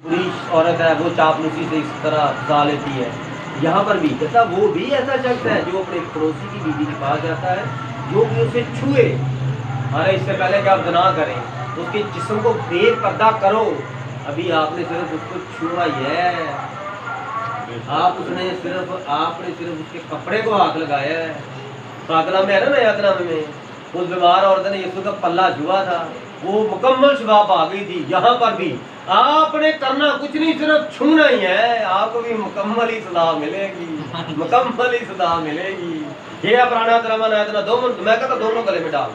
बुरी औरत है वो चापलूसी से इस तरह फंसा लेती है। यहाँ पर भी कहता वो भी ऐसा शख्स है जो अपने पड़ोसी की बीवी के पास जाता है जो भी उसे छुए। अरे इससे पहले कि आप गुनाह करें उसके जिस्म को बेपर्दा करो। अभी आपने सिर्फ उसको छुआ ही है, आपने सिर्फ उसके कपड़े को हाथ लगाया है। पाकला में है ना, नया कलाम में उस बीमार औरत ने यीशु का पल्ला छुआ था, वो मुकम्मल शबाब आ गई थी। यहाँ पर भी आपने करना कुछ नहीं, सिर्फ छूना ही है, आपको भी मुकम्मल ही सदा मिलेगी, मुकम्मल ही सदा मिलेगी। ये पुराना तरामा नया तरामा दोनों, मैं कहता दोनों गले में डाल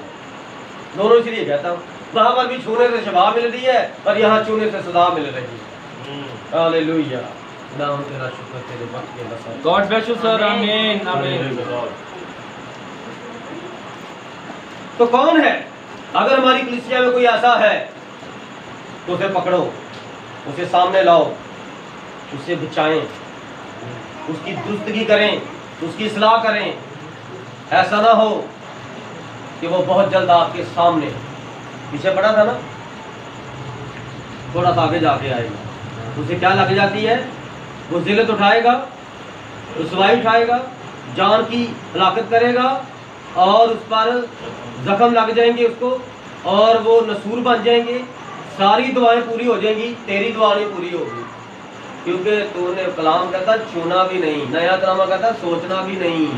दोनों, इसलिए कहता हूँ वहां पर भी छूने से शबा मिल रही है और यहाँ छूने से सदा मिल रही है। हालेलुया, नाम तेरा शुक्र तेरे वक्त के बस। गॉड ब्लेस यू सर, आमीन आमीन। तो कौन है? अगर हमारी कलीसिया में कोई ऐसा है तो उसे पकड़ो, उसे सामने लाओ, उसे बचाएं, उसकी दुरुस्तगी करें, उसकी इस्लाह करें। ऐसा ना हो कि वो बहुत जल्द आपके सामने, पीछे पड़ा था ना, थोड़ा सा आगे जाके आएगा, उसे क्या लग जाती है, वो जिल्लत उठाएगा, रुसवाई उठाएगा, जान की हलाकत करेगा और उस पर जख्म लग जाएंगे उसको, और वो नसूर बन जाएंगे। सारी दुआएं पूरी हो जाएंगी, तेरी दुआ नहीं पूरी होगी, क्योंकि तूने कलाम कहता छूना भी नहीं, नया कलाम कहता सोचना भी नहीं,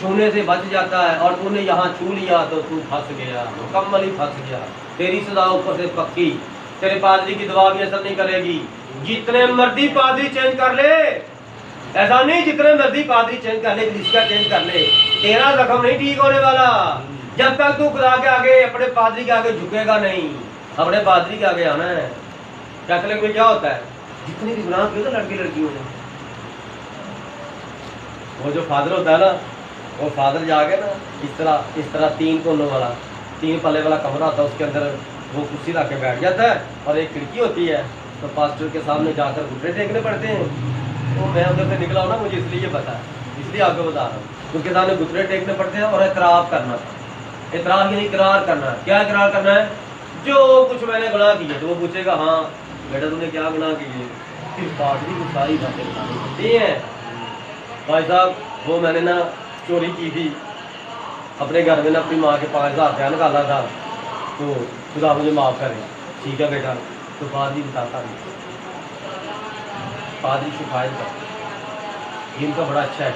छूने से बच जाता है। और तूने यहाँ छू लिया तो तू फंस गया, मुकम्मल ही फंस गया। तेरी सदा ऊपर से पक्की, तेरे पादरी की दुआ भी असर नहीं करेगी। जितने मर्जी पादरी चेंज कर ले, ऐसा नहीं जितने मर्जी पादरी चेंज कर ले, कलीसिया चेंज कर ले, तेरा जख्म नहीं ठीक होने वाला जब तक तू खुदा के आगे, अपने पादरी के आगे झुकेगा नहीं। अपने पादरी के आगे आना है। कैथोलिक में क्या होता है, जितनी भी गुनाह किए ना लड़की लड़कियों ने, वो जो फादर होता है ना, वो फादर जाके ना इस तरह 3 कोनों वाला 3 पल्ले वाला कमरा होता है, उसके अंदर वो कुर्सी रख के बैठ जाता है और एक खिड़की होती है, तो पास्टर के सामने जाकर घुटने टेकने पड़ते हैं। तो मैं उधर से निकला हूँ ना, मुझे इसलिए पता है, इसलिए आपको बता रहा हूँ। उसके सामने घुटने टेकने पड़ते हैं और एतराफ़ करना, एतराफ़ यानी इकरार करना। क्या इकरार करना है? जो कुछ मैंने गुनाह किए, तो वो पूछेगा हाँ बेटा तूने क्या गुनाह किए, फिर पादरी को सारी बातें बतानी पड़ती हैं। भाई साहब वो मैंने ना चोरी की थी, अपने घर में ना अपनी माँ के 5000 रुपया निकाला था, तो खुदा मुझे माफ़ करे। ठीक है बेटा, तो पादरी बताता नहीं, पादरी शिकायत करता, इनका बड़ा अच्छा है,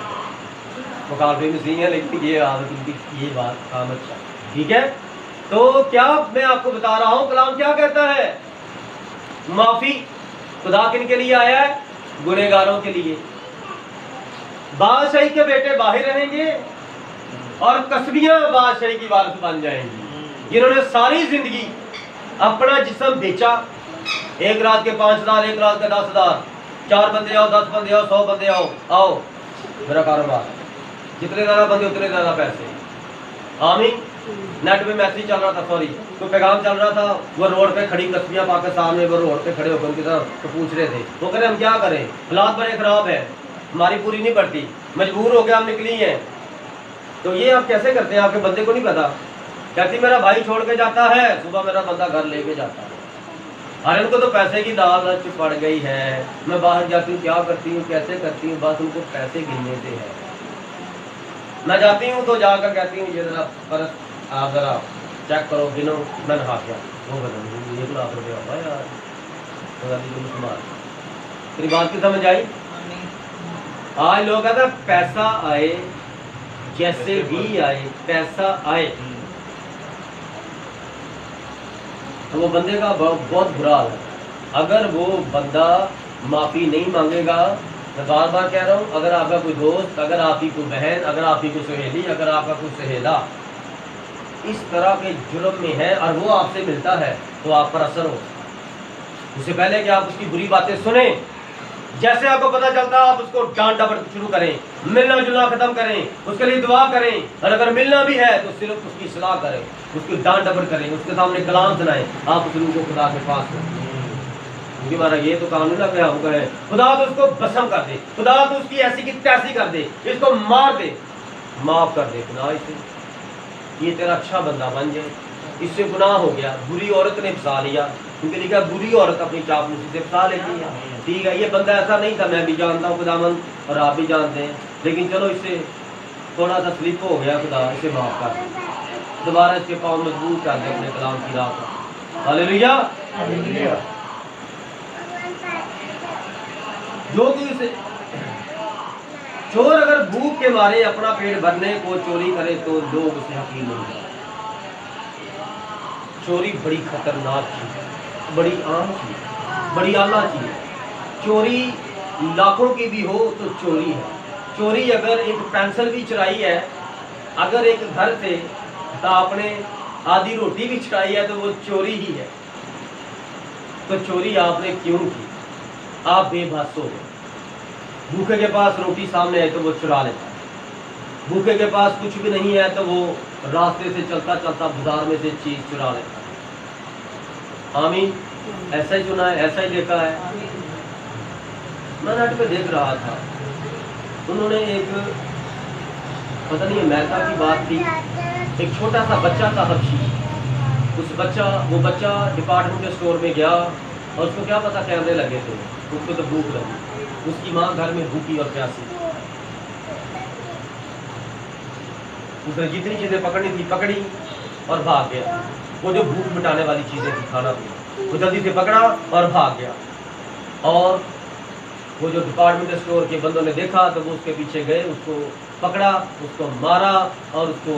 मुकाबले में सही है, लेकिन ये आदत इनकी, ये बात काम अच्छा, ठीक है। तो क्या मैं आपको बता रहा हूँ, कलाम क्या कहता है? माफी खुदा किन के लिए आया है? गुनहगारों के लिए। बादशाही के बेटे बाहर रहेंगे और कस्बियां बादशाही की वारिस बन जाएंगी, जिन्होंने सारी जिंदगी अपना जिस्म बेचा। एक रात के 5000, एक रात के 10,000, 4 बंदे आओ, 10 बंदे आओ, 100 बंदे आओ मेरा कारोबार, जितने ज्यादा बंदे उतने ज्यादा पैसे। आमीन। नेट पे मैसेज चल रहा था, सॉरी तो पैगाम चल रहा था, वो रोड पे खड़ी कस्बियां पाकिस्तान में, वो रोड पे खड़े होकर उनकी तरफ तो पूछ रहे थे, वो कह रहे हम क्या करें, हालात बड़े खराब है, हमारी पूरी नहीं पड़ती, मजबूर हो गया हम निकली हैं। तो ये आप कैसे करते हैं? आपके बंदे को नहीं पता? कहती मेरा भाई छोड़ के जाता है, सुबह मेरा बंदा घर लेके जाता है। अरे उनको तो पैसे की लालच पड़ गई है, मैं बाहर जाती हूँ, क्या करती हूँ, कैसे करती हूँ, बस उनको पैसे गिनने से है। मैं जाती हूँ तो जाकर कहती हूँ ये जरा पर आप जरा चेक करो, गिनो, मैं नहा गया, वो बता ये लाख रुपया होगा यार, तेरी बात की समझ आई? आज लोग कहते हैं पैसा आए जैसे भी आए, पैसा आए। तो वो बंदे का बहुत बुरा हाल है। अगर वो बंदा माफ़ी नहीं मांगेगा, मैं बार बार कह रहा हूँ, अगर आपका कोई दोस्त, अगर आपकी कोई बहन, अगर आपकी कोई सहेली, अगर आपका कोई सहेला इस तरह के जुर्म में है और वो आपसे मिलता है, तो आप पर असर हो। उससे पहले कि आप उसकी बुरी बातें सुने, जैसे आपको पता चलता है आप उसको डांट डपट शुरू करें, मिलना जुलना खत्म करें, उसके लिए दुआ करें, और अगर मिलना भी है तो सिर्फ उसकी सलाह करें, उसकी डांट डपट करें, उसके सामने कलाम सुनाएं, आप उस रूह को खुदा के पास करें। क्योंकि हमारा ये तो कानून है, हम करें खुदा तो उसको भस्म कर दे, खुदा तो उसकी ऐसी की तैसी कर दे, इसको मार दे, माफ कर दे खुदा इसे, ये तेरा अच्छा बंदा बन जाए, इससे गुनाह हो गया, बुरी औरत ने फंसा लिया, क्योंकि लिखा बुरी औरत अपनी चापलूसी से फंसा लेती है। ठीक है, ये बंदा ऐसा नहीं था, मैं भी जानता हूँ खुदावन और आप भी जानते हैं, लेकिन चलो इससे थोड़ा सा स्लिप हो गया, खुदा इसे माफ कर दे, दोबारा इसके पाँव मजबूत कर दे अपने कलाम की राह पर। हालेलुया। जो कि उसे चोर अगर भूख के मारे अपना पेट भरने को चोरी करे तो लोग उसे हकीर नहीं करते। चोरी बड़ी खतरनाक चीज है, बड़ी आम चीज है, बड़ी आला चीज है। चोरी लाखों की भी हो तो चोरी है। चोरी अगर एक पेंसिल भी चुराई है, अगर एक घर से आपने आधी रोटी भी चुराई है तो वो चोरी ही है। तो चोरी आपने क्यों की? आप बेबस हो गए। भूखे के पास रोटी सामने है तो वो चुरा लेता है, भूखे के पास कुछ भी नहीं है तो वो रास्ते से चलता चलता बाजार में से चीज चुरा लेता है। आमीन। ऐसा ही सुना है, ऐसा ही देखा है। मैं नेट पे देख रहा था, उन्होंने एक पता नहीं अमेरिका की बात थी, एक छोटा सा बच्चा था हबशी। वो बच्चा डिपार्टमेंटल स्टोर में गया और उसको क्या पता कैमरे लगे थे, उसको तो भूख लगी। उसकी माँ घर में भूखी और प्यासी, उसने जितनी चीजें पकड़नी थी पकड़ी और भाग गया। वो जो भूख मिटाने वाली चीजें थी, खाना पीना, वो जल्दी से पकड़ा और भाग गया। और वो जो डिपार्टमेंटल स्टोर के बंदों ने देखा तो वो उसके पीछे गए, उसको पकड़ा, उसको मारा और उसको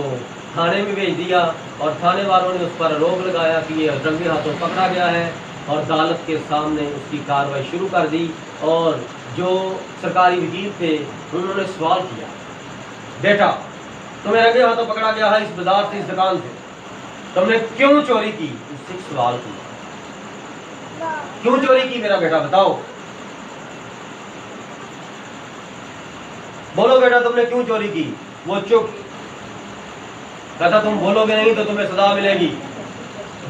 थाने में भेज दिया। और थाने वालों ने उस पर आरोप लगाया कि ये रंगे हाथों पकड़ा गया है और अदालत के सामने उसकी कार्रवाई शुरू कर दी। और जो सरकारी वकील थे उन्होंने सवाल किया, बेटा तुम्हें रंगे हाथों पकड़ा गया है इस बाजार से, इस दुकान से, तुमने क्यों चोरी की? उससे सवाल किया, क्यों चोरी की मेरा बेटा, बताओ, बोलो बेटा तुमने क्यों चोरी की? वो चुप। कहता तुम बोलोगे नहीं तो तुम्हें सजा मिलेगी,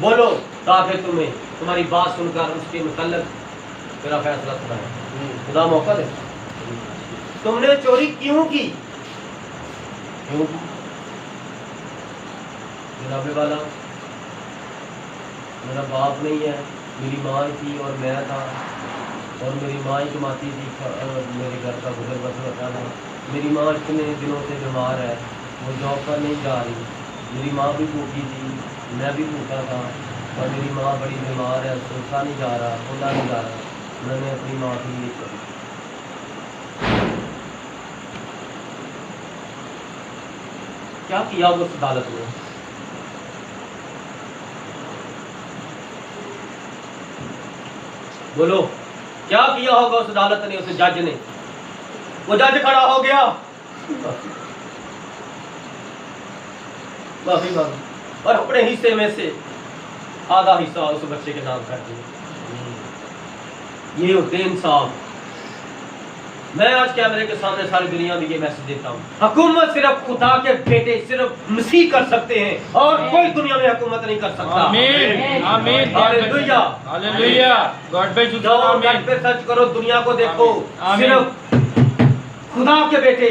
बोलो ताकि तुम्हें तुम्हारी बात सुनकर उसके मुतल्लिक तेरा फैसला सुनाए। खुदा मौका दे। तुमने चोरी क्यों की? क्यों की? जनाबे वाला, मेरा बाप नहीं है, मेरी माँ थी और मैं था, और मेरी माँ ही कमाती थी, मेरे घर का गुजर बसर होता था। मेरी माँ इतने दिनों से बीमार है, वो जॉब पर नहीं जा रही। मेरी माँ भी भूखी थी, मैं भी भूखा था, और मेरी माँ बड़ी बीमार है, सोचा नहीं जा रहा, खोला नहीं जा रहा। मैंने अपनी माँ के लिए करी। क्या किया उस अदालत में? बोलो क्या किया होगा उस अदालत ने, उस जज ने? वो जज खड़ा हो गया, माफी मांगी और अपने हिस्से में से आधा हिस्सा उस बच्चे के नाम कर दिया। ये होते इंसाफ। मैं आज कैमरे के सामने सारी दुनिया में ये मैसेज देता हूँ, हुकूमत सिर्फ खुदा के बेटे सिर्फ मसीह कर सकते हैं और कोई दुनिया में हुकूमत नहीं कर सकता। आमीन आमीन hallelujah hallelujah. God bless you. जाओ नेट पे सर्च करो, दुनिया को देखो, सिर्फ खुदा के बेटे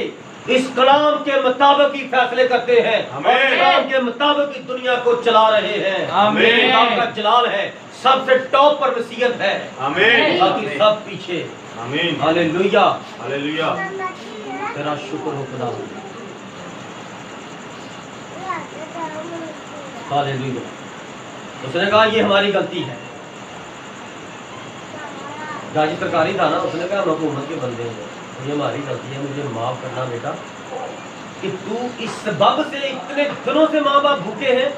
इस कलाम के मुताबिक ही फैसले करते हैं और कलाम के मुताबिक ही दुनिया को चला रहे हैं। आमीन। खुदा का जलाल है, सबसे टॉप पर मसीहत है, आमीन, बाकी सब पीछे। आमीन, हालेलुया हालेलुया। तेरा शुक्र हो खुदा। हालेलुया। उसने कहा ये हमारी गलती है। गाजी सरकारी था ना, उसने कहा हम हुकूमत के बंदे हैं, ये हमारी गलती है, मुझे माफ करना बेटा कि तू इस सबब से इतने दिनों से माँ बाप भूखे हैं,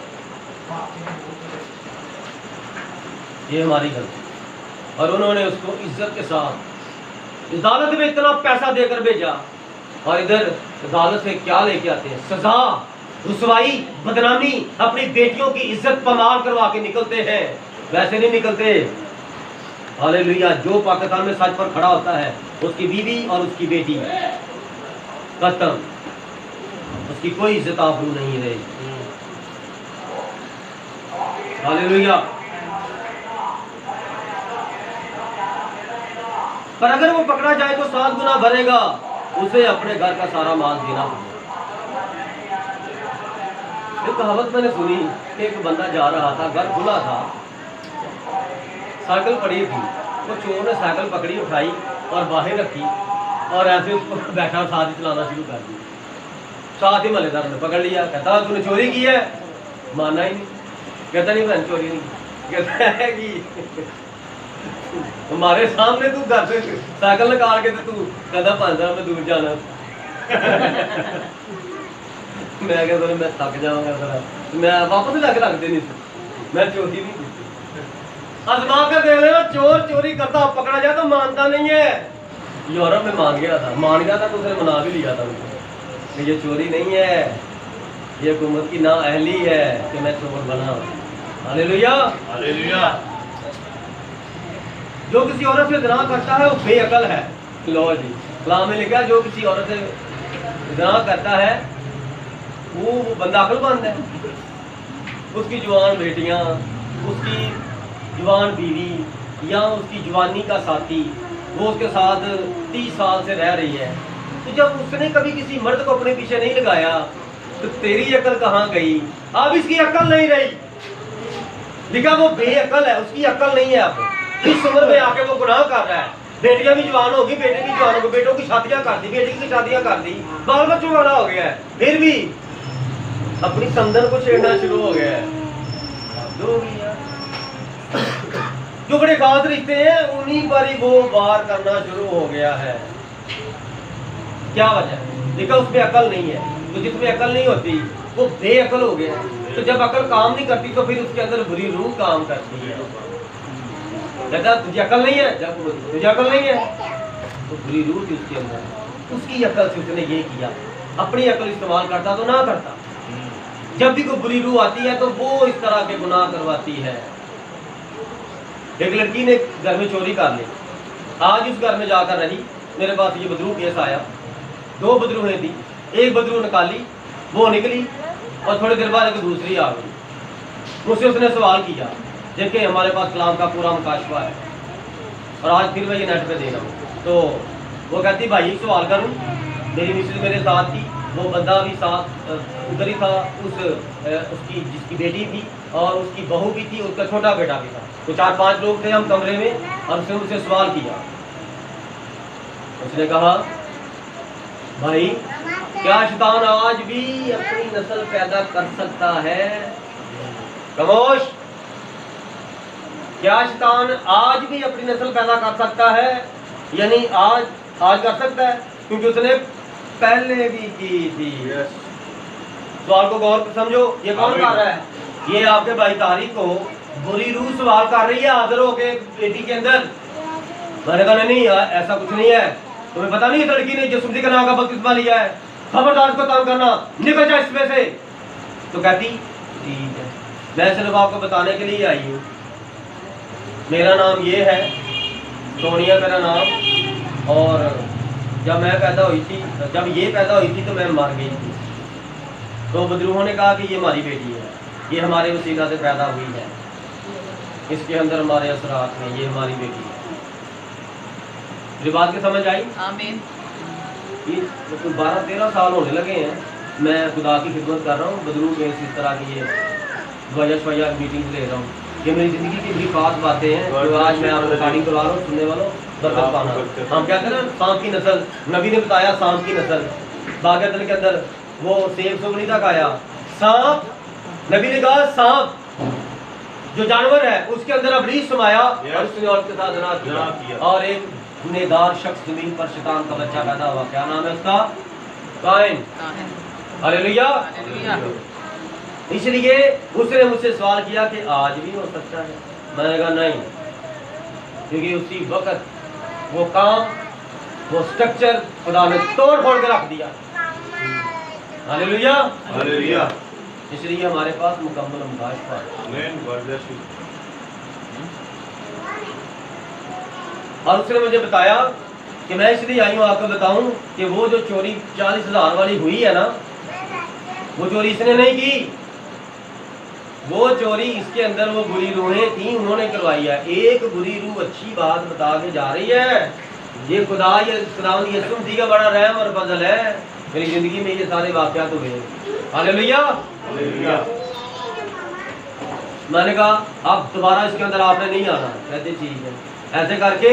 ये हमारी गलती। और उन्होंने उसको इज्जत के साथ अदालत में इतना पैसा देकर भेजा, और इधर अदालत से क्या लेके आते हैं? सजा, रुसवाई, बदनामी, अपनी बेटियों की इज्जत पमाल करवा के निकलते हैं। वैसे नहीं निकलते। हालेलुया। जो पाकिस्तान में सच पर खड़ा होता है उसकी बीवी और उसकी बेटी खत्म, उसकी कोई इज्जत आबरू नहीं रहेगी। हालेलुया। पर अगर वो पकड़ा जाए तो 7 गुना भरेगा, उसे अपने घर का सारा माल देना पड़ेगा। एक कहावत मैंने सुनी, एक बंदा जा रहा था, घर खुला था, साइकिल पड़ी थी, वो चोर ने साइकिल पकड़ी, उठाई और बाहर रखी और ऐसे उसको बैठा साथ ही चलाना शुरू कर दिया। साथ ही मलेदार ने पकड़ लिया, कहता तूने चोरी की है? माना ही नहीं, कहता नहीं मैंने चोरी नहीं की। कहता है कि हमारे सामने तू घर से साइकिल निकाल के तू कहता 5,000 में दूर जाना। मैं कहता मैं थक जाऊंगा जरा, मैं वापस लाके रख देनी, मैं चोरी नहीं की। आजमा कर देख लेना, चोर चोरी करता पकड़ा जाए तो मानता नहीं है। यूरोप में मान गया था तो उसने मना भी लिया था उनको, ये चोरी नहीं है, ये हुकूमत की ना अहली है कि मैं चोर बना। Hallelujah hallelujah. जो किसी औरत से ज़िना करता है वो बेअकल है। लो जी, कलाम में लिखा जो किसी औरत से ज़िना करता है वो बंदा अक्लमंद है। उसकी जवान बेटियां, उसकी जवान बीवी या उसकी जवानी का साथी वो उसके साथ 30 साल से रह रही है, तो जब उसने कभी किसी मर्द को अपने पीछे नहीं लगाया तो तेरी अकल कहाँ गई? अब इसकी अकल नहीं रही। लिखा वो बेअकल है, उसकी अकल नहीं है। अब इस उम्र में आके वो गुनाह कर रहा है। बेटियां भी जवान होगी, बेटे भी जवान होगी, बेटों की शादियां कर दी, बेटी की शादियां कर दी, बाल बच्चों वाला हो गया है, फिर भी अपनी संदन को छेड़ना शुरू हो गया है। जो बड़े खास रिश्ते हैं उन्हीं पर ही वो वार करना शुरू हो गया है। क्या वजह है? देखा उसमें अकल नहीं है। तो जिसमें अकल नहीं होती वो बेअकल हो गया। तो जब अकल काम नहीं करती तो फिर उसके अंदर बुरी रूह काम करती है। कहता तुझे अकल नहीं है, जब तुझे अकल नहीं है तो बुरी रूह थी उसके अंदर, उसकी अकल से उसने ये किया। अपनी अकल इस्तेमाल करता तो ना करता। जब भी कोई बुरी रूह आती है तो वो इस तरह के गुनाह करवाती है। एक लड़की ने घर में चोरी कर ली, आज उस घर में जाकर रही। मेरे पास ये बदरू केस आया, 2 बदरूहें थी, एक बदरू निकाली, वो निकली और थोड़ी देर बाद एक दूसरी आ गई। मुझसे उसने सवाल किया, देखिए हमारे पास कलाम का पूरा मुकाशवा है और आज फिर मैं ये नेट पे दे रहा हूँ। तो वो कहती भाई एक सवाल करूँ, मेरी मिसेज मेरे साथ थी, वो बंदा भी साथ उधर ही था, उसकी जिसकी बेटी थी और उसकी बहू भी थी, उसका छोटा बेटा भी था। तो 4-5 लोग थे हम कमरे में और उसने मुझसे सवाल किया। उसने कहा भाई क्या शैतान आज भी अपनी नस्ल पैदा कर सकता है? खामोश। क्या शैतान आज भी अपनी नस्ल पैदा कर सकता है? यानी आज कर सकता है, क्योंकि उसने पहले भी की थी। सवाल को गौर से समझो, ये कौन कर रहा है? ये आपके भाई तारिक को बुरी रूह सवाल कर रही है हाजिर होके बेटी के अंदर। मैंने कहा नहीं यार ऐसा कुछ नहीं है, तुम्हें पता नहीं इस लड़की ने यीशु मसीह का नाम का बपतिस्मा लिया है, खबरदार इसको तंग करना, निकल जा इसमें से। तो कहती ठीक है, मैं सिर्फ आपको बताने के लिए आई हूँ, मेरा नाम ये है, सोनिया मेरा नाम, और जब मैं पैदा हुई थी, जब ये पैदा हुई थी तो मैं मर गई थी। तो बदरूहों ने कहा कि ये हमारी बेटी है, ये हमारे वसीला से पैदा हुई है, इसके अंदर हमारे असरात हैं, ये हमारी बेटी है। मेरी बात की समझ आई? आमीन। ये 12-13 साल होने लगे हैं मैं खुदा की खिदमत कर रहा हूँ। बदरू के इस तरह की ये वजह मीटिंग ले रहा हूँ। ये मेरी ज़िंदगी की बड़ी खास बातें हैं जो आज मैं आपको रिकॉर्डिंग करवा रहा हूँ। सुनने वालों बरकत पाना। हम कहते हैं ना सांप की नस्ल, नबी ने बताया सांप की नस्ल। बागेदन के अंदर वो सेब सुगनी तक आया, सांप, नबी ने कहा सांप जो जानवर है उसके अंदर अबलीस समाया और उसने औरत के साथ ज़िना किया और एक गुनहगार शख्स जमीन पर शैतान का बच्चा पैदा हुआ। क्या नाम है उसका? काइन। हालेलुया। इसलिए उसने मुझसे सवाल किया कि आज भी हो सकता है? मैंने कहा नहीं, क्योंकि उसी वक्त वो काम, वो स्ट्रक्चर खुदा ने तोड़ फोड़ के रख दिया। Hallelujah hallelujah. इसलिए हमारे पास मुकम्मल मुकाशफा है। और उसने मुझे बताया कि मैं इसलिए आई हूँ आपको बताऊं कि वो जो चोरी 40,000 वाली हुई है ना, वो चोरी इसने नहीं की, वो चोरी इसके अंदर वो बुरी रूहें थी उन्होंने करवाई है। एक बुरी रूह अच्छी बात बता के जा रही है। ये खुदा यीशु मसीह का बड़ा रहम और फजल है, मेरी जिंदगी में ये सारे वाकयात हुए। Hallelujah hallelujah. मैंने कहा अब दोबारा इसके अंदर आपने नहीं आना। कहते ठीक है। ऐसे करके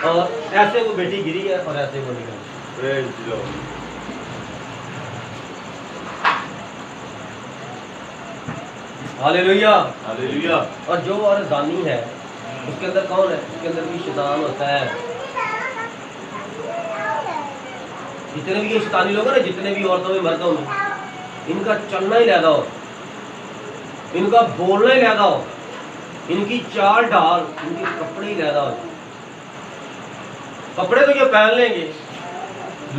और ऐसे वो बेटी गिरी है और ऐसे वो निकल। Hallelujah hallelujah. और जो औरत जानी है उसके अंदर कौन है? उसके अंदर भी शैतान होता है। जितने भी ये शैतानी लोग हैं ना, जितने भी औरतों में मर्दों में, इनका चलना ही लहदा हो, इनका बोलना ही लहदा हो, इनकी चाल ढाल, इनके कपड़े ही लहदा हो। कपड़े तो ये पहन लेंगे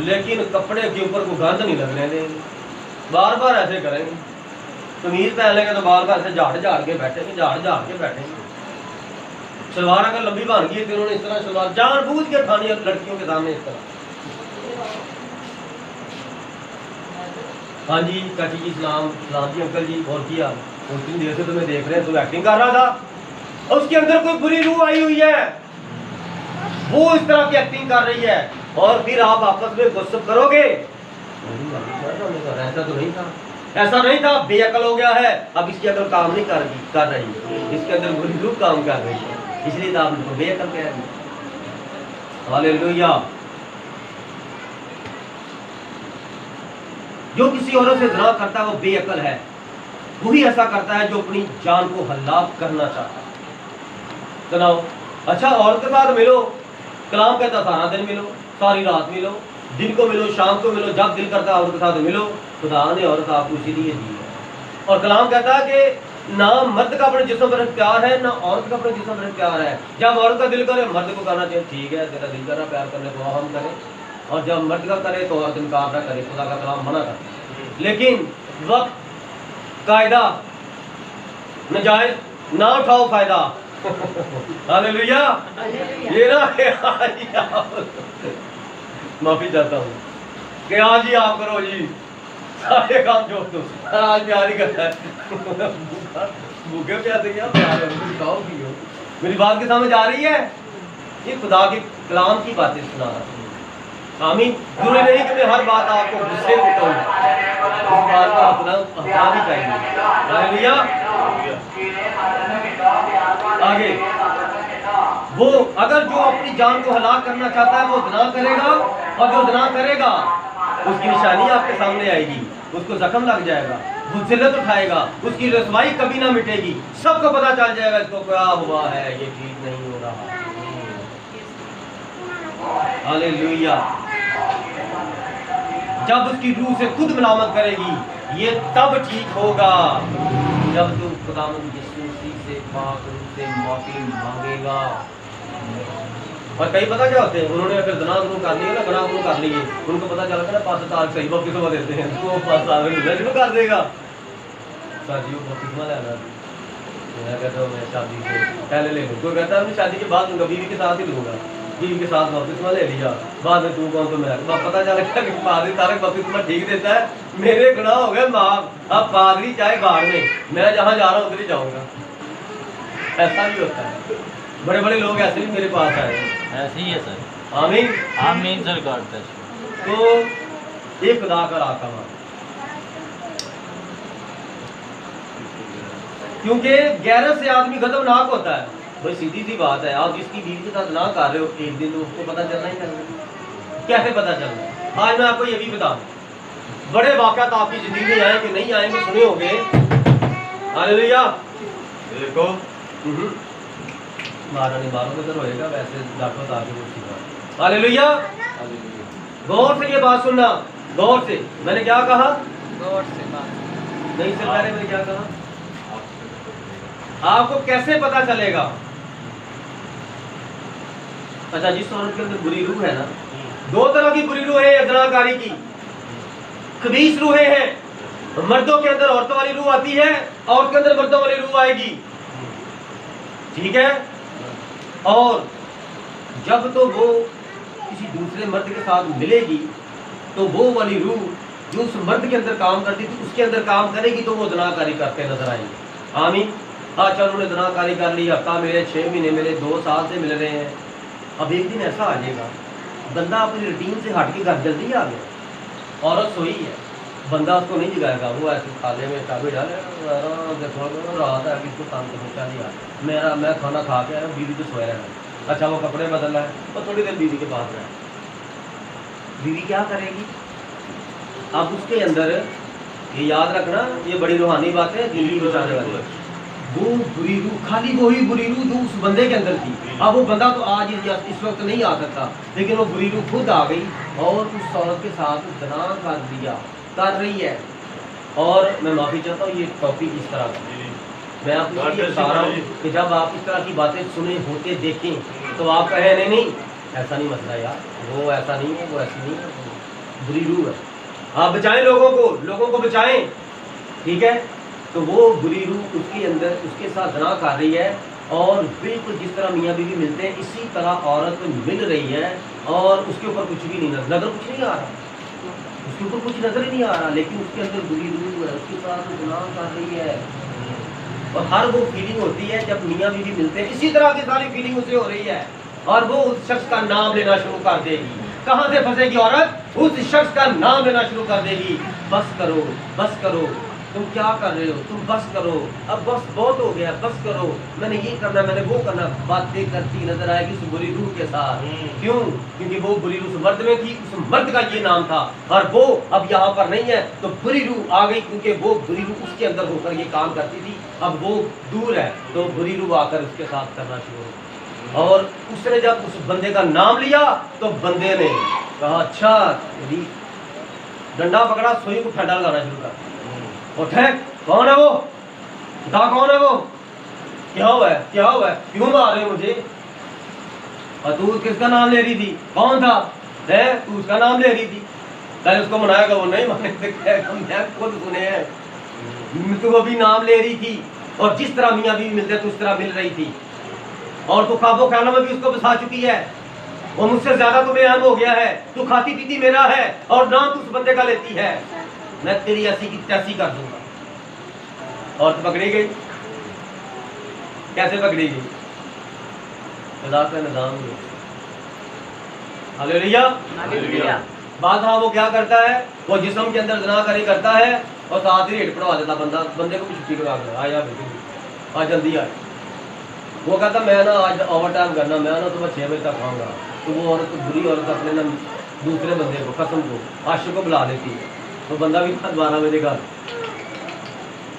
लेकिन कपड़े के ऊपर को गंद नहीं लगने देंगे। बार बार ऐसे करेंगे। कमीज पहन लेंगे तो बार बार ऐसे झाड़ झाड़ के बैठेंगे, झाड़ झाड़ के बैठेंगे। सलवार अगर लंबी बन गई तो उन्होंने इस तरह सलवार जानबूझ के खानी है लड़कियों के सामने इस तरह। हाँ जी चाची जी सलाम। सलाम जी अंकल जी। और किया उस दिन देर से तुम्हें देख रहे हैं, तो एक्टिंग कर रहा था। उसके अंदर कोई बुरी रूह आई हुई है, वो इस तरह की एक्टिंग कर रही है। और फिर आप आपस में गुस्सा करोगे, ऐसा तो नहीं था, ऐसा नहीं था, बेअकल हो गया है, अब इसके अंदर काम नहीं कर रही है, इसके अंदर बुरी रूह काम कर रही है, इसलिए तो आप उनको बेअकल कह रहे हैं। हालेलुया। जो किसी औरत से ज़िना करता है वो बेअकल है। वही ऐसा करता है जो अपनी जान को हलाक करना चाहता है। सुनाओ। अच्छा औरत के साथ मिलो, कलाम कहता सारा दिन मिलो, सारी रात मिलो, दिन को मिलो, शाम को मिलो, जब दिल करता है औरत के साथ मिलो। खुदा ने औरत आपको इसीलिए दी है। और कलाम कहता है कि ना मर्द का अपने जिस्म पर प्यार है, ना औरत का अपने जिस्म पर प्यार है। जब औरत का दिल करे मर्द को करना चाहिए, ठीक है, तेरा दिल कर रहा प्यार करने को हम करें, और जब मर्द का करे तो औरत इनकार ना करे। खुदा का कलाम मना करता है। लेकिन वक्त कायदा नजायज ना उठाओ फायदा। हालेलुया। ये ना माफी चाहता हूँ कि आज ही आप करो जी सारे काम जो तो आज प्यार ही करता है। भूखे प्यासे क्या प्यार है, खाओ पियो। मेरी बात के समझ आ रही है? ये खुदा के कलाम की बातें सुना रहा हूँ। आमीन। जरूरी नहीं कि मैं हर बात आपको गुस्से में कहूँ, इस बात का हंसना भी चाहिए। हालेलुया। आगे वो अगर जो अपनी जान को हलाक करना चाहता है वो ज़िना करेगा, और जो ज़िना करेगा उसकी निशानी आपके सामने आएगी, उसको जख्म लग जाएगा, वो जिल्लत उठाएगा, उसकी रसवाई कभी ना मिटेगी। सबको पता चल जाएगा इसको क्या हुआ है, ये ठीक नहीं हो रहा। हालेलुया। जब उसकी रूह से खुद मलामत करेगी, ये तब ठीक होगा जब तुम खुदावंद यीशु मसीह से पाक रूह से माफी मांगेगा। और कई पता क्या होते हैं, उन्होंने अगर गुनाह कर लिए ना, गुनाह कर लिए, उनको पता चला ना पास तार सही बपतिस्मा देते हैं, तो वो पास शुरू कर देगा। सर जी वो बपतिस्मा लेना, मैं कहता हूँ मैं शादी से पहले ले लूँ। कोई कहता है मैं शादी के बाद लूँगा, बीवी के साथ ही लूँगा, बीवी के साथ बपतिस्मा ले लिया, बाद में तू कौन तो मैं पता चला कि पादरी तारे बपतिस्मा ठीक देता है, मेरे गुनाह हो गए माफ, अब पादरी चाहे बाहर में, मैं जहाँ जा रहा हूँ उधर ही जाऊँगा। ऐसा भी होता है। बड़े बड़े लोग ऐसे भी मेरे पास आए, ऐसे ही है सर। आमीन आमीन सर। God bless. तो ये खुदा का रास्ता है, क्योंकि गैरत से आदमी खतरनाक होता है। भाई सीधी सी बात है, आप जिसकी बीवी के साथ ना कर रहे हो एक दिन तो उसको पता चलना ही चाहिए। कैसे पता चलना? आज मैं आपको ये भी बता दूं, बड़े वाक़यात आपकी जिंदगी में आए कि नहीं आएंगे सुने होंगे। हालेलुया। देखो मारा नहीं मारो तो होएगा, वैसे डॉक्टर आगे वो सीखा। हालेलुया। गौर से ये बात सुनना, गौर से। मैंने क्या कहा? गौर से बात नहीं से पहले मैंने क्या कहा? आपको कैसे पता चलेगा? अच्छा, जिस औरत के अंदर बुरी रूह है ना, दो तरह की बुरी रूह है अजनाकारी की। खबीस रूहें हैं, मर्दों के अंदर औरतों वाली रूह आती है, औरत के अंदर मर्दों वाली रूह आएगी, ठीक है। और जब तो वो किसी दूसरे मर्द के साथ मिलेगी तो वो वाली रूह जो उस मर्द के अंदर काम करती थी उसके अंदर काम करेगी, तो वो जनाकारी करते नजर आएंगे। आमीन। हाँ चलो उन्होंने जनाकारी कर ली, हफ्ता मिले, 6 महीने मिले, 2 साल से मिल रहे हैं। अब एक दिन ऐसा आ जाएगा बंदा अपनी रूटीन से हट के घर जल्दी आ गया, औरत सोई है, बंदा उसको नहीं जगाएगा, वो ऐसे थाले में चाबी डाले देखो रात है कि इसको काम तो पहुँचा दिया, मैं खाना खा के आया, बीवी तो सोया है। अच्छा वो कपड़े बदल रहा है तो थोड़ी देर बीवी के पास रहे, बीवी क्या करेगी? अब उसके अंदर ये याद रखना, ये बड़ी रूहानी बात है, जिंदगी बचाने वाली। वो बुरी रूह, खाली वही बुरी रूह जो उस बंदे के अंदर थी। अब वो बंदा तो आज इस वक्त नहीं आ सकता, लेकिन वो बुरी रूह खुद आ गई और उस औरत के साथ जना कर दिया, कर रही है। और मैं माफ़ी चाहता हूँ, ये टॉपिक इस तरह का मैं आपको ये बता रहा हूँ कि जब आप इस तरह की बातें सुने होते देखें तो आप कहें नहीं नहीं ऐसा नहीं मसला यार, वो ऐसा नहीं है, वो ऐसी नहीं है, बुरी रूह है। आप बचाएं लोगों को बचाएं, ठीक है? तो वो बुरी रूह उसके अंदर उसके साथ जना कर रही है और बिल्कुल जिस तरह मियाँ बीवी मिलते हैं इसी तरह औरत मिल रही है और उसके ऊपर कुछ भी नहीं नजर कुछ नहीं आ रहा, उसके ऊपर कुछ नजर ही नहीं आ रहा, लेकिन उसके अंदर बुरी रूह है, उसके साथ जना कर रही है। और हर वो फीलिंग होती है जब मियाँ बीवी मिलते हैं, इसी तरह की सारी फीलिंग उसे हो रही है और वो उस शख्स का नाम लेना शुरू कर देगी। कहाँ से फंसेगी औरत? उस शख्स का नाम लेना शुरू कर देगी। बस करो, तुम क्या कर रहे हो, तुम बस करो, अब बस बहुत हो गया, बस करो, मैंने ये करना, मैंने वो करना। बातें करती नजर आएगी उस बुरी रूह के साथ। क्यों? क्योंकि वो बुरी रूह उस मर्द में थी, उस मर्द का ये नाम था और वो अब यहाँ पर नहीं है, तो बुरी रूह आ गई क्योंकि वो बुरी रूह उसके अंदर होकर ये काम करती थी, अब वो दूर है तो बुरी रूह आकर उसके साथ करना शुरू हो। और उसने जब उस बंदे का नाम लिया तो बंदे ने कहा अच्छा, डंडा पकड़ा, सुई को ठंडा लगाना शुरू कर। उठे, कौन है वो? बता कौन है वो? क्या हुआ है, क्यों मार रहे मुझे? और तू किसका नाम ले रही थी? कौन था? तू उसका नाम ले रही थी। पहले उसको मनाएगा, वो नहीं माने, मैं खुद सुने हैं। तू अभी नाम ले रही थी और जिस तरह मियाँ बीवी मिलते तो उस तरह मिल रही थी और तू ख्वाबों ख्यालों में भी उसको बसा चुकी है। वो मुझसे ज्यादा तुम्हें अहम हो गया है, तू खाती पीती मेरा है और नाम तू उस बंदे का लेती है। मैं तेरी ऐसी की तैसी कर दूंगा। और तो पकड़ी गई, कैसे पकड़ी गई? खुदा का निजाम है। हालेलुया। बाद हाँ वो क्या करता है, वो जिस्म के अंदर जनाकारी करता है और साथ ही रेट पड़वा देता बंदे को भी छुट्टी करवा कर आया बेटी आज जल्दी आए। वो कहता मैं ना आज ओवर टाइम करना, मैं ना सुबह 6 बजे तक खाऊंगा। तो वो औरत बुरी औरत अपने ना दूसरे बंदे को कसम को आशिक को बुला लेती है, तो बंदा भी 12 बजे का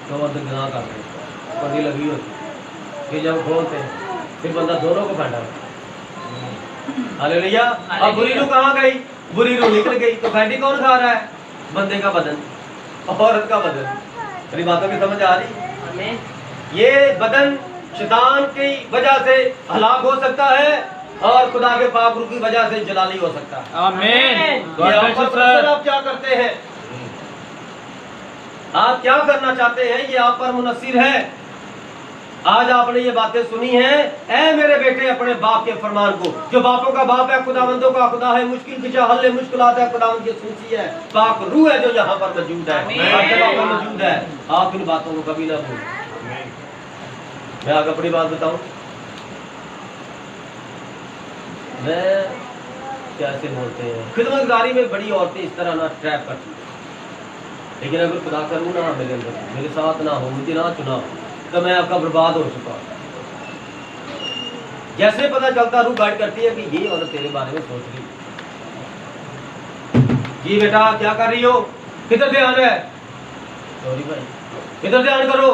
तो अंदर जना करते पड़ी लगी होती, फिर जब खोलते हैं फिर बंदा दोनों को फैंटा। हालेलुया। अब बुरी रूह कहाँ गई? बुरी रूह निकल गई तो फैंटी कौन खा रहा है? बंदे का बदन, औरत का बदन। मेरी बातों की समझ आ रही? ये बदन शैतान की वजह से हलाक हो सकता है और खुदा के पाक रूह की वजह से जलाली हो सकता है। आमीन। तो आप क्या करते हैं? आप क्या करना चाहते हैं? ये आप पर मुनस्सिर है। आज आपने ये बातें सुनी हैं, ऐ मेरे बेटे अपने बाप के फरमान को, जो बापों का बाप है खुदावंदों का खुदा है, मुश्किल कुशा हल मुश्किलात है खुदावंद की सूची है, पाक रूह है जो यहाँ पर मौजूद है, हर जगह पर मौजूद है। आप इन बातों को कभी ना भूलें। मैं आगे अपनी बात बताऊं, मैं कैसे बोलते हैं, खिदमतगारी में बड़ी औरतें इस तरह ना ट्रैप करती हैं, लेकिन अगर खुदा करूँ ना मेरे अंदर, मेरे साथ ना हो, मुझे ना चुना तो मैं आपका बर्बाद हो चुका। जैसे पता चलता रूह गाइड करती है कि ये औरत तेरे बारे में सोच रही, जी बेटा क्या कर रही हो, किधर ध्यान है, सॉरी भाई किधर ध्यान करो,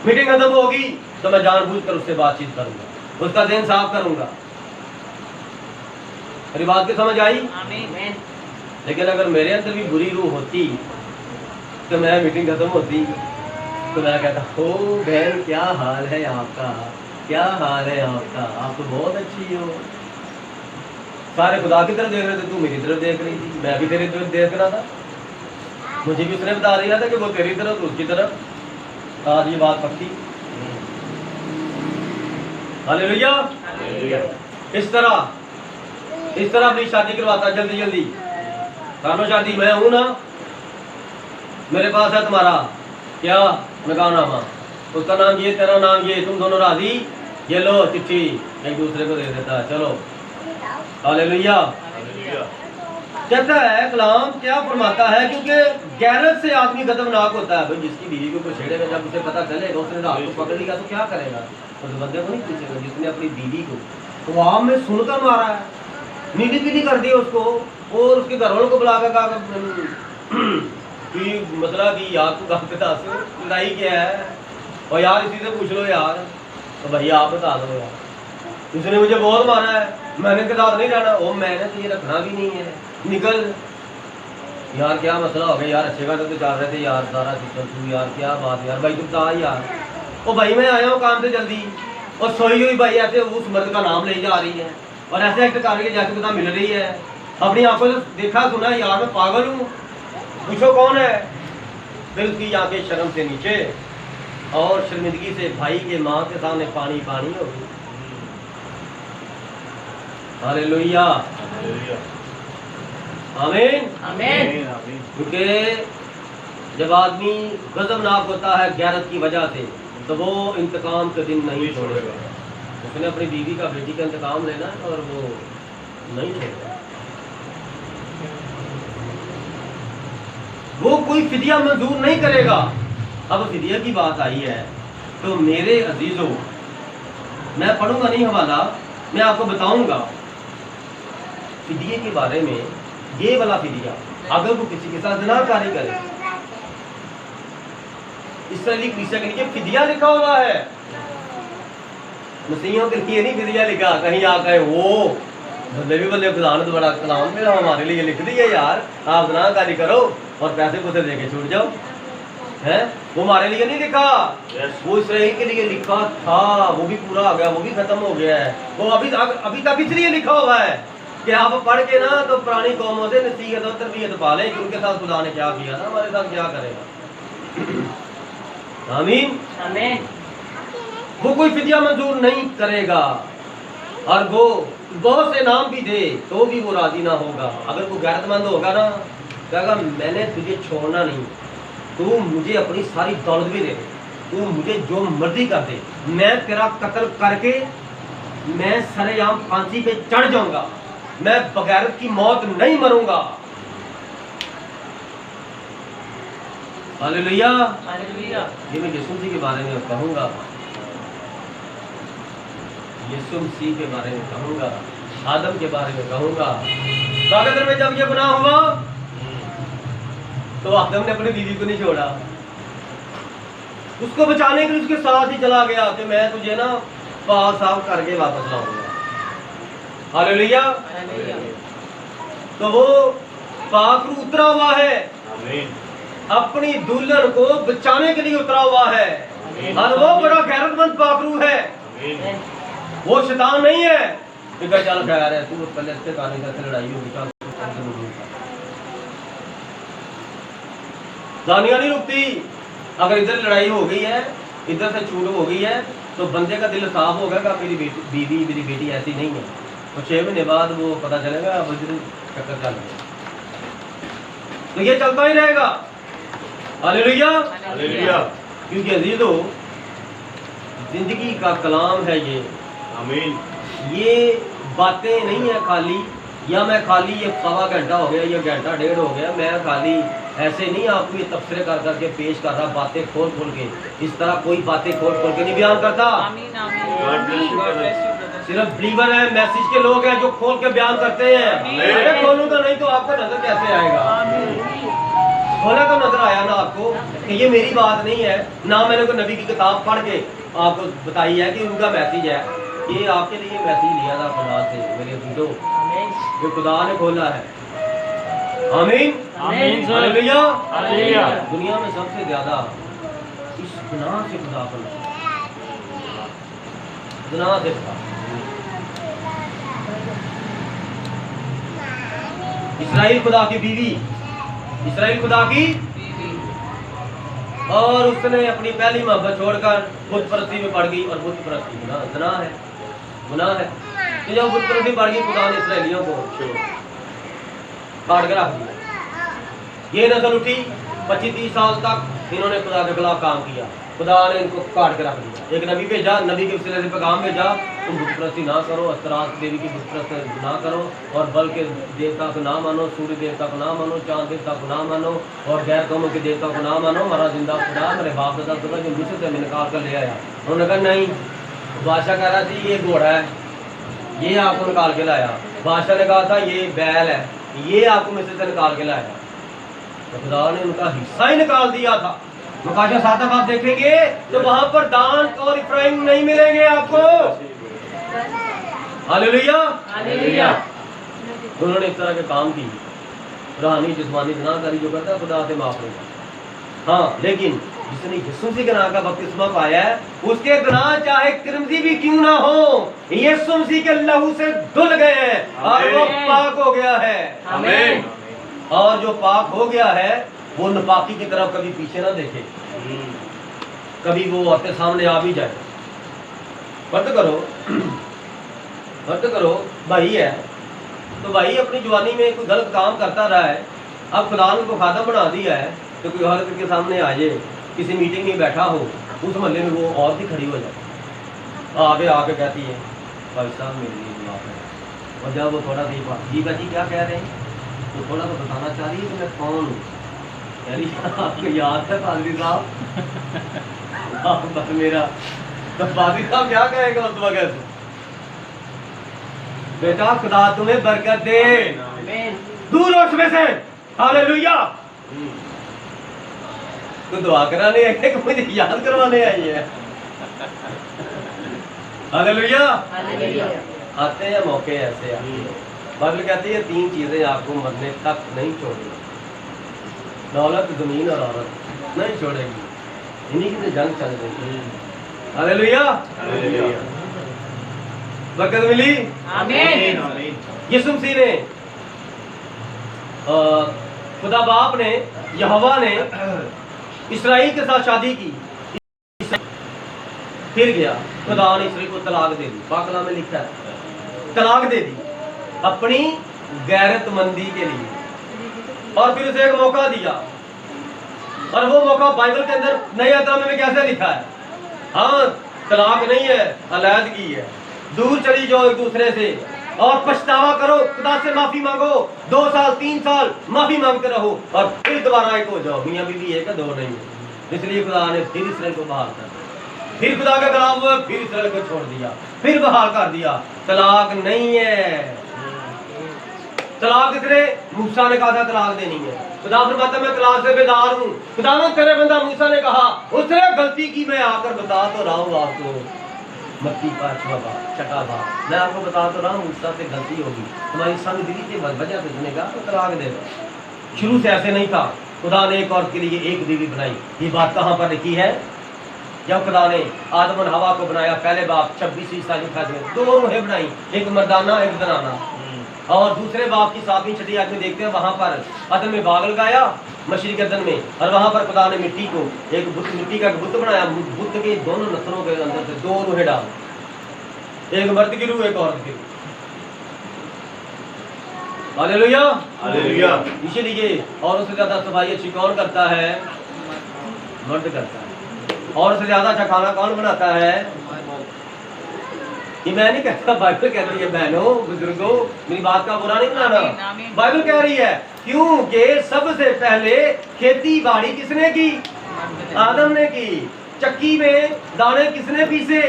मीटिंग खत्म होगी तो मैं जानबूझकर उससे बातचीत करूंगा, उसका ध्यान साफ करूंगा। मेरी बात की समझ आई? आमीन। लेकिन अगर मेरे अंदर भी बुरी रूह होती तो मैं मीटिंग खत्म होती तो मैं कहता हो बहन क्या हाल है आपका, क्या हाल है आपका, आप तो बहुत अच्छी हो। सारे खुदा की तरफ देख रहे थे, तू मेरी तरफ देख रही थी, मैं भी तेरी तरफ देख रहा था, मुझे भी उसने बता दिया था कि वो तेरी तरफ तो उसकी तरफ। आज ये बात पक्की। हालेलुया। इस तरह अपनी शादी करवाता जल्दी जल्दी, कानो शादी मैं हूं ना, मेरे पास है तुम्हारा क्या, मैं कहा नामा, उसका नाम ये तेरा नाम ये, तुम दोनों राजी, ये लो चिट्ठी, एक दूसरे को दे देता है, चलो। हालेलुया। कहता है कलाम क्या फरमाता है, क्योंकि गैरत से आदमी खतरनाक होता है। भाई जिसकी बीवी को कोई छेड़ेगा, जब उसे पता चलेगा उसने रात को पकड़ लिया तो क्या करेगा? उस बंदे को नहीं पूछेगा जिसने अपनी बीवी को ख्वाब में सुनकर मारा है, नीली पीली कर दी उसको, और उसके घर वालों को बुला कर कहा कि मसला कि यार तू गल बता, लड़ाई क्या है, और यार इसी से पूछ लो यार। तो भैया आप बता दो यार, उसने मुझे बहुत मारा है, मैंने के साथ नहीं रहना। ओ मैंने तो ये रखना भी नहीं है, निकल यार। क्या मसला हो गया यार? अच्छे बात तो चल रहे थे यार, सारा सिस्टम तू यार, क्या बात यार? भाई तू बता यार। ओ भाई मैं आया हूँ काम से जल्दी, और सोई हुई भाई ऐसे उस मर्द का नाम ले जा रही है, और ऐसे एक्ट कर रही है जैसे पता मिल रही है। अपनी आंखों से देखा सुना यार, मैं पागल हूँ, पूछो कौन है? फिर उसकी आंखें शर्म से नीचे और शर्मिंदगी से भाई के माँ के सामने पानी पानी हो गई। हालेलुया, आमीन आमीन। क्योंकि जब आदमी गजबनाक होता है गैरत की वजह से, तो वो इंतकाम के दिन नहीं छोड़ेगा। उसने अपनी बीवी का, बेटी का इंतकाम लेना है और वो नहीं छोड़ेगा। वो कोई फिदिया मंजूर नहीं करेगा। अब फिदिया की बात आई है तो मेरे अजीजों, मैं पढ़ूंगा नहीं हवाला, मैं आपको बताऊंगा फिदिये के बारे में। ये वाला फिदिया अगर वो किसी के साथ ज़िनाकारी करे, इसराइली कलीसिया के लिए फिदिया लिखा हुआ है, मसीहियों के लिए नहीं फिदिया लिखा। कहीं आ गए वो बल्ले भी बल्ले, खुदा ने तो बड़ा कलाम में हमारे लिए लिख दिया यार, आप ज़िनाकारी करो और पैसे पुसे दे के छूट जाओ, है? वो हमारे लिए नहीं लिखा, वो इसराइल के लिए लिखा था। वो भी पूरा हो गया, वो भी खत्म हो गया है। वो अभी तक इसलिए लिखा हुआ है कि आप पढ़ के ना तो पुरानी कौमों से नसीहत और तरबियत पा लें कि उनके साथ खुदा ने क्या किया था, हमारे साथ क्या करेगा। आमीन आमीन। वो कोई फिदिया मंजूर नहीं करेगा, और वो बहुत से नाम भी दे तो भी वो राजी ना होगा। अगर वो गैरतमंद होगा ना, कहेगा मैंने तुझे छोड़ना नहीं, तू मुझे अपनी सारी दौलत भी दे दे, तू मुझे जो मर्जी कर दे, मैं तेरा कत्ल करके मैं सरेआम फांसी पे चढ़ जाऊंगा, मैं बगैरत की मौत नहीं मरूंगा। Hallelujah hallelujah. ये मैं यीशु मसीह के बारे में कहूंगा, यीशु मसीह के बारे में कहूंगा, आदम के बारे में कहूंगा। कागज में जब ये बना हुआ तो आदम ने अपनी बीवी को नहीं छोड़ा, उसको बचाने के लिए उसके साथ ही चला गया कि मैं तुझे ना पाक साफ करके वापस लाऊंगा। हालेलुया। तो वो पाक रू उतरा हुआ है, अपनी दुल्हन को बचाने के लिए उतरा हुआ है, और वो बड़ा गैरतमंद पाकरू है, वो शैतान नहीं है। चल खैर है, तू पहले इससे कहानी करके लड़ाई होगी, दानिया नहीं रुकती। अगर इधर लड़ाई हो गई है, इधर से छूट हो गई है, तो बंदे का दिल साफ होगा कि मेरी बीवी मेरी बेटी ऐसी नहीं है। तो 6 महीने बाद वो पता चलेगा अब इधर चक्कर चल गया, तो ये चलता ही रहेगा। Hallelujah hallelujah. क्योंकि अजीजों जिंदगी का कलाम है ये, आमीन। ये बातें नहीं है खाली, या मैं खाली ये 1.25 घंटा हो गया, ये घंटा 1.5 हो गया, मैं खाली ऐसे नहीं आपको ये तबसरे कर करके पेश कर रहा, बातें खोल खोल के। इस तरह कोई बातें खोल खोल के नहीं बयान करता। आमीन आमीन। सिर्फ बिलीवर है, मैसेज के लोग हैं जो खोल के बयान करते हैं। अरे खोलूंगा नहीं तो आपको नजर कैसे आएगा? खोला तो नजर आया ना आपको कि ये मेरी बात नहीं है, ना मैंने कोई नबी की किताब पढ़ के आपको बताई है कि उनका मैसेज है। ये आपके लिए मैसेज लिया था खुदा से, मेरे वीडियो जो खुदा ने खोला है। आमीन आमीन। Hallelujah hallelujah. दुनिया में सबसे ज्यादा इस गुनाह से खुदा को गुनाह से इस्राएल खुदा की बीवी, इस्राएल खुदा की बीवी, और उसने अपनी पहली मोहब्बत छोड़कर बुत परस्ती में पड़ गई। और बुत परस्ती गुनाह है, गुनाह है। तो जब बुत परस्ती पड़ गई, खुदा ने इसराइलियों को काट के रख दिया। ये नस्ल उठी, 25-30 साल तक इन्होंने खुदा के खिलाफ काम किया। खुदा ने इनको काट के रख दिया। एक नबी भेजा, नबी के वसीले से पैगाम भेजा, तुम बुत परस्ती ना करो, अस्तरात देवी की बुत परस्ती ना करो, और बल के देवता को ना मानो, सूर्य देवता को ना मानो, चांद देवता को ना मानो, और गैर कौमों के देवता को ना मानो। हमारा जिंदा खुदा मेरे बाप दादा खुदा जो मिस्र से मैंने निकाल कर ले आया। उन्होंने कहा नहीं, बादशाह कह रहा था ये घोड़ा है, ये आपको निकाल के लाया। बादशाह ने कहा था ये बैल है, ये आपको मिस्र से निकाल के लाया। तो खुदा ने उनका हिस्सा ही निकाल दिया था। मुकाशा 7 आप देखेंगे तो वहां पर दान और इफ्राइम नहीं मिलेंगे आपको। Hallelujah, hallelujah. उन्होंने इस तरह के काम की, रूहानी जिस्मानी गुनाह करी, जो करता है खुदा से माफ होगा। हाँ, लेकिन जिसने यीशु मसीह के नाम का बपतिस्मा पाया है, उसके गुनाह चाहे किरमजी भी क्यों ना हो, यीशु मसीह के लहू से धुल गए हैं और वो पाक हो गया है। आमीन। और जो पाक हो गया है वो नापाकी की तरफ कभी पीछे ना देखे, कभी वो आपके सामने आ भी जाए। मत करो, भाई है तो भाई अपनी जवानी में कोई गलत काम करता रहा है, अब खुदा ने को खादम बना दिया है, तो कोई औरत के सामने आ जाए, किसी मीटिंग में बैठा हो, उस मोहल्ले में वो औरत ही खड़ी हो जाए, आगे आके कहती है भाई साहब मेरे लिए दुआ करें। और जब वो थोड़ा सा जी बाजी क्या कह रहे हैं, तो थोड़ा सा बताना चाह रही है कि मैं कौन हूँ। यानी आपको याद है पादरी साहब, बस मेरा तो पादरी साहब क्या कहेगा उस वक्त, बेटा खुदा तुम्हें बरकत दे, दूर हो उसमें से। हालेलुया। तो दुआ कराने आई है कि मुझे याद करवाने आई है। हालेलुया। आते हैं मौके ऐसे आते हैं। बाइबल कहती है 3 चीजें आपको मरने तक नहीं छोड़ेगी, दौलत, जमीन और औरत नहीं छोड़ेगी, इन्हीं की तो जंग चल रही है। Hallelujah, hallelujah. बरकत मिली। आमीन। यीशु मसीह ने, खुदा बाप ने, यहोवा ने इस्राएल के साथ शादी की, फिर गया खुदा ने इस्राएल को तलाक दे दी। पाकला में लिखा है तलाक दे दी अपनी गैरतमंदी के लिए, और फिर उसे एक मौका दिया, और वो मौका बाइबल के अंदर नए अध्याय में कैसे लिखा है? हाँ, तलाक नहीं है, अलैदगी है। दूर चली जाओ एक दूसरे से और पछतावा करो, खुदा से माफी मांगो, 2 साल 3 साल माफी मांगते रहो, और फिर दोबारा एक हो जाओ। मियां बीवी एक है, 2 नहीं है। इसलिए खुदा ने फिर इस्राएल को बहाल कर, फिर खुदा का कलाम हुआ, फिर इस्राएल को छोड़ दिया, फिर बहाल कर दिया। तलाक नहीं है। तलाक इसने, मूसा ने कहा था तलाक देनी है, खुदा फरमाता मैं तलाक से बेदार हूँ। खुदा तेरे बंदा मूसा ने कहा, उसने गलती की, मैं आकर बता तो रहा हूँ आपको। मत्ती 5वां बाब 6वां बाब, मैं आपको बता तो रहा हूँ, मूसा से गलती होगी, तुम्हारी संग दिली की वजह से सुनेगा तो तलाक दे दो। शुरू से ऐसे नहीं था। खुदा ने एक औरत के लिए एक बीवी बनाई। ये बात कहाँ पर लिखी है? जब खुदा ने आदम और हवा को बनाया, पहले बाप 26 ईसा लिखा है, 2 रूहें बनाई, एक मर्दाना एक जनाना। और दूसरे बाप की 7वीं 6ठी आयत में देखते हैं, वहां पर अदन में बाग लगाया मशरिक अदन में, और वहां पर खुदा ने मिट्टी को एक बुत, मिट्टी का बुत बनाया। बुत के दोनों नसलों के अंदर से 2 रूहें डाल, एक मर्द की रूह, एक औरत की रूह। Hallelujah, hallelujah. इसीलिए औरों से ज्यादा सफाई अच्छी कौन करता है? मर्द करता है। और से ज्यादा अच्छा खाना कौन बनाता है? ये मैं नहीं कहता, बाइबल कह रही है। बहनों, बुजुर्गों, मेरी बात का बुरा नहीं बनाना, बाइबल कह रही है। क्योंकि सबसे पहले खेती बाड़ी किसने की? आदम ने की। चक्की में दाने किसने पीसे?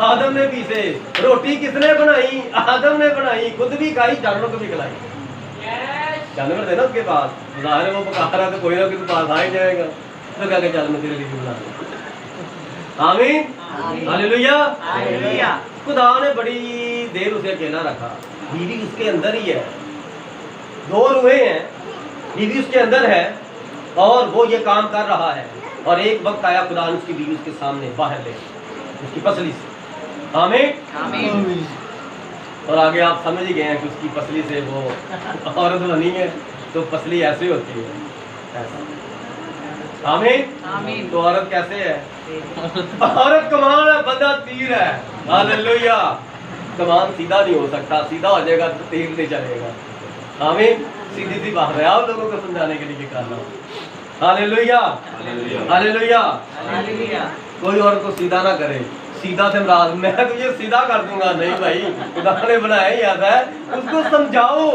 आदम ने पीसे। रोटी किसने बनाई? आदम ने बनाई। खुद भी खाई, जानवरों को भी खिलाई। जानवर थे ना उसके पास, ज़ाहिर है वो पका रहा तो कोई ना कोई पास आ ही जाएगा, तो क्या चल मैं तेरे लिए बना दूं। आमीन, हालेलुया, हालेलुया। खुदा ने बड़ी देर उसे अकेला रखा। बीवी उसके अंदर ही है, 2 रूहें हैं, बीवी उसके अंदर है, और वो ये काम कर रहा है। और एक वक्त आया, खुदा ने उसकी बीवी उसके सामने बाहर ले, उसकी पसली से। आमीन, आमीन। और आगे आप समझ ही गए हैं कि उसकी पसली से वो औरत बनी है, तो पसली ऐसे होती है, ऐसा। आमीन, आमीन। तो औरत कैसे है? औरत कमान है, बंदा तीर है। हालेलुया। कमान सीधा नहीं हो सकता, सीधा हो जाएगा तो तीर नहीं चलेगा। आमीन। सीधी सी बात है, आप लोगों को समझाने के लिए निकालना। Hallelujah, hallelujah, hallelujah. कोई और को सीधा ना करे। सीधा से नाराज, मैं तुझे सीधा कर दूंगा, नहीं भाई, खुदा ने बनाया ही ऐसा है, उसको समझाओ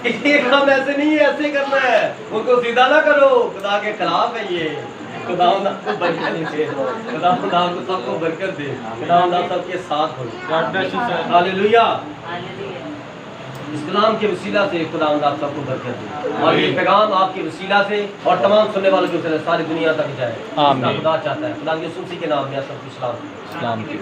कि ये काम ऐसे नहीं है, ऐसे करना है, उनको सीधा ना करो, खुदा के खिलाफ है ये। खुदा आपको बरकत दे, खुदा आपको सबको बरकत दे, खुदा सबके साथ हो। हालेलुया। इस कलाम के वसीला से खुदा आप सबको बरकत दे, और ये पैगाम आपके वसीला से और तमाम सुनने वालों के वसीला से सारी दुनिया तक जाए। आमीन। खुदा चाहता है। खुदा यीशु मसीह के नाम में सबको सलाम। सलाम की